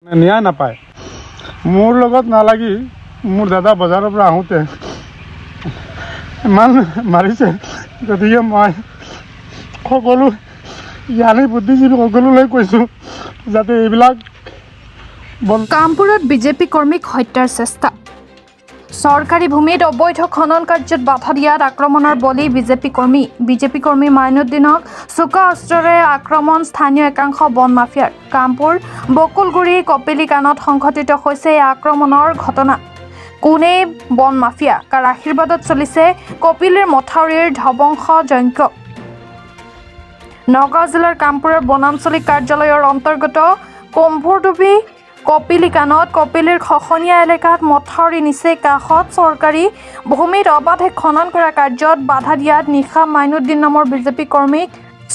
ন্যায় নাপায়। মোৰ লগত নালাগি মোৰ দাদা বজাৰৰ পৰা আহোঁতে ইমান মাৰিছে, গতিকে মই সকলো জ্ঞানী বুদ্ধিজীৱী সকলোলৈ কৈছোঁ যাতে এইবিলাক কামপুৰত বিজেপি কৰ্মীক হত্যাৰ চেষ্টা। চৰকাৰী ভূমিত অবৈধ খনন কাৰ্যত বাধা দিয়াত আক্ৰমণৰ বলি বিজেপি কৰ্মী মাইনুদ্দিনক চোকা অস্ত্ৰৰে আক্ৰমণ স্থানীয় একাংশ বন মাফিয়াৰ। কামপুৰ বকুলগুৰি কপিলিকানত সংঘটিত হৈছে এই আক্ৰমণৰ ঘটনা। কোনে বন মাফিয়া? কাৰ আশীৰ্বাদত চলিছে কপিলীৰ মথাউৰিৰ ধ্বংস যজ্ঞ। নগাঁও জিলাৰ কামপুৰৰ বনাঞ্চলিক কাৰ্যালয়ৰ অন্তৰ্গত কম্ভৰডুবি কপিলিকানত কপিলীৰ খহনীয়া এলেকাত মথাউৰি নিচেই কাষত চৰকাৰী ভূমিত অবাধে খনন কৰা কাৰ্যত বাধা দিয়াত নিশা মাইনুদ্দিন নামৰ বিজেপি কৰ্মীক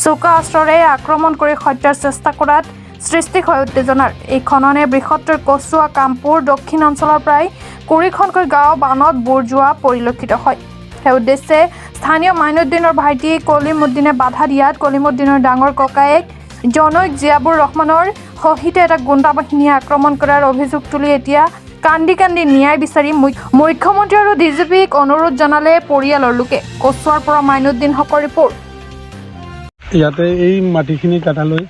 চোকা অস্ত্ৰৰে আক্ৰমণ কৰি হত্যাৰ চেষ্টা কৰাত সৃষ্টি হয় উত্তেজনাৰ। এই খননে বৃহত্তৰ কচুৱা কামপুৰ দক্ষিণ অঞ্চলৰ প্ৰায় 20খনকৈ গাঁও বানত বুৰ যোৱা পৰিলক্ষিত হয়। সেই উদ্দেশ্যে স্থানীয় মাইনুদ্দিনৰ ভাইটি কলিমুদ্দিনে বাধা দিয়াত কলিমুদ্দিনৰ ডাঙৰ ককায়েক জনৈক জিয়াবুৰ ৰহমানৰ সহিতে এটা গুণ্ডা বাহিনীয়ে আক্ৰমণ কৰাৰ অভিযোগ তুলি এতিয়া কান্দি ন্যায় বিচাৰি মুখ্যমন্ত্ৰী আৰু ডিজিপিক অনুৰোধ জনালে পৰিয়ালৰ লোকে। কচুৱাৰ পৰা মাইনুদ্দিন হকৰ ৰিপৰ্ট। ইয়াতে এই মাটিখিনি কাটালৈ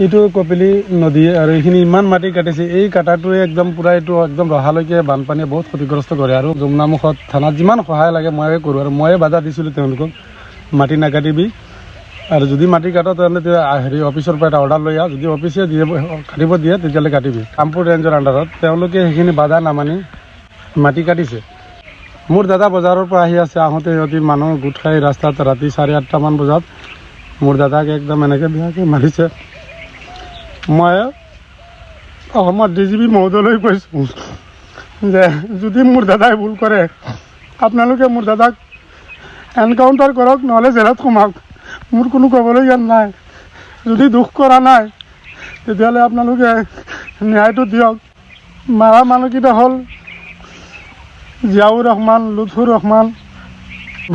এইটো কপিলী নদী আৰু এইখিনি ইমান মাটি কাটিছে, এই কাটাটোৱে একদম পূৰা এইটো একদম ৰহালৈকে বানপানীয়ে বহুত ক্ষতিগ্ৰস্ত কৰে। আৰু যমুনামুখত থানাত যিমান সহায় লাগে ময়ে কৰোঁ, আৰু ময়ে বাধা দিছিলোঁ তেওঁলোকক মাটি নাকাটিবি, আৰু যদি মাটি কাটো তেতিয়াহ'লে অফিচৰ পৰা এটা অৰ্ডাৰ লৈ আহ, যদি অফিচে কাটিব দিয়ে তেতিয়াহ'লে কাটিবি। কামপুৰ ৰেঞ্জৰ আণ্ডাৰত তেওঁলোকে সেইখিনি বাধা নামানি মাটি কাটিছে। মোৰ দাদা বজাৰৰ পৰা আহি আছে, আহোঁতে সিহঁতি মানুহ গোট খাই ৰাস্তাত ৰাতি 8:30মান বজাত মোৰ দাদাক একদম এনেকৈ বেয়াকৈ মাৰিছে। মই অসমৰ ডিজিপি মহোদয়লৈ কৈছোঁ যে যদি মোৰ দাদাই ভুল কৰে আপোনালোকে মোৰ দাদাক এনকাউণ্টাৰ কৰক, নহ'লে জেলত সোমাওক। মোৰ কোনো ক'বলগীয়া নাই। যদি দুখ কৰা নাই তেতিয়াহ'লে আপোনালোকে ন্যায়টো দিয়ক। মাৰা মানুহকেইটা হ'ল জিয়াউৰ ৰহমান, লুৎফুৰ ৰহমান।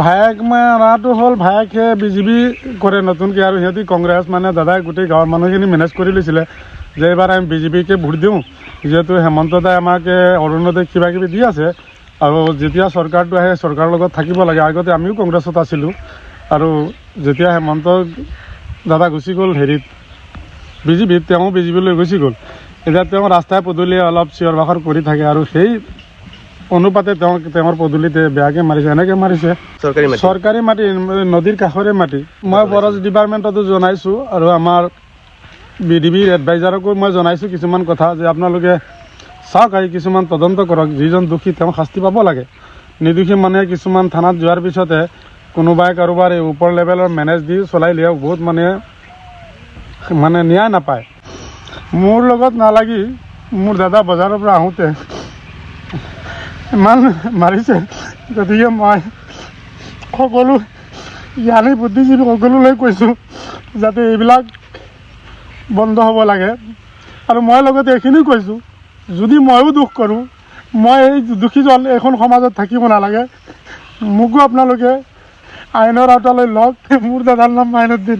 ভায়েক মাৰাটো হ'ল ভায়েকে বিজেপি কৰে নতুনকৈ, আৰু সিহঁতি কংগ্ৰেছ, মানে দাদাই গোটেই গাঁৱৰ মানুহখিনি মেনেজ কৰি লৈছিলে যে এইবাৰ আমি বিজেপিকে ভোট দিওঁ, যিহেতু হেমন্ত দাই আমাকে অৰুণোদয় কিবা কিবি দি আছে, আৰু যেতিয়া চৰকাৰটো আহে চৰকাৰৰ লগত থাকিব লাগে। আগতে আমিও কংগ্ৰেছত আছিলোঁ, আৰু যেতিয়া হেমন্ত দাদা গুচি গ'ল হেৰিত বিজেপিত, তেওঁ বিজেপিলৈ গুচি গ'ল। এতিয়া তেওঁ ৰাস্তাই পদূলিয়ে অলপ চিঞৰ বাখৰ কৰি থাকে, আৰু সেই অনুপাতে তেওঁৰ পদূলিতে বেয়াকৈ মাৰিছে। এনেকৈ মাৰিছে চৰকাৰী মাটি, নদীৰ কাষৰে মাটি। মই ফৰেষ্ট ডিপাৰ্টমেণ্টতো জনাইছোঁ, আৰু আমাৰ বিডিবিৰ এডভাইজাৰকো মই জনাইছোঁ কিছুমান কথা, যে আপোনালোকে চাওক, আহি কিছুমান তদন্ত কৰক, যিজন দোষী তেওঁ শাস্তি পাব লাগে। নিৰ্দোষী মানুহে কিছুমান থানাত যোৱাৰ পিছতে কোনোবাই কাৰোবাৰ এই ওপৰ লেভেলৰ মেনেজ দি চলাই লিয়াওক, বহুত মানে ন্যায় নাপায়। মোৰ লগত নালাগি মোৰ দাদা বজাৰৰ পৰা আহোঁতে ইমান মাৰিছে, গতিকে মই সকলো জ্ঞানী বুদ্ধিজীৱী সকলোলৈ কৈছোঁ যাতে এইবিলাক বন্ধ হ'ব লাগে। আৰু মই লগতে এইখিনিও কৈছোঁ, যদি ময়ো দুখ কৰোঁ, মই এই দোষীজন এইখন সমাজত থাকিব নালাগে। মোকো আপোনালোকে আইনৰ আওতালৈ লওক। মোৰ দাদাৰ নাম মাইনুদ্দিন।